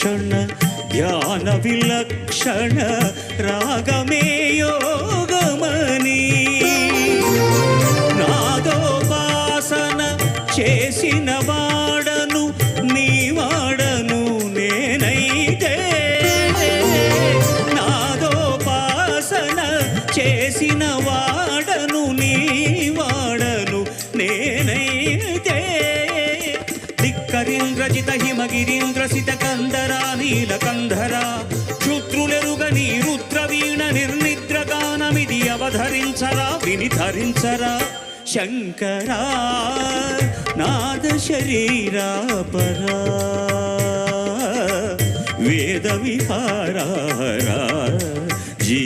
లక్షణ ధ్యాన విలక్షణ రాగమే యోగమని నాదోపాసన చేసిన వాడను నీ వాడను నేనైతే నాదోపాసన చేసిన వాడను నీ వాడను నేనైతే ధిక్కరీంద్రజిత హిమగిరీంద్రసిత కందరా నీలకంధరా క్షుద్రులెరుగని రుద్రవీణ నిర్నిద్రగానమిది అవధరించరా వినిధరించరా శంకరా నాద శరీరా పరా వేద విహారా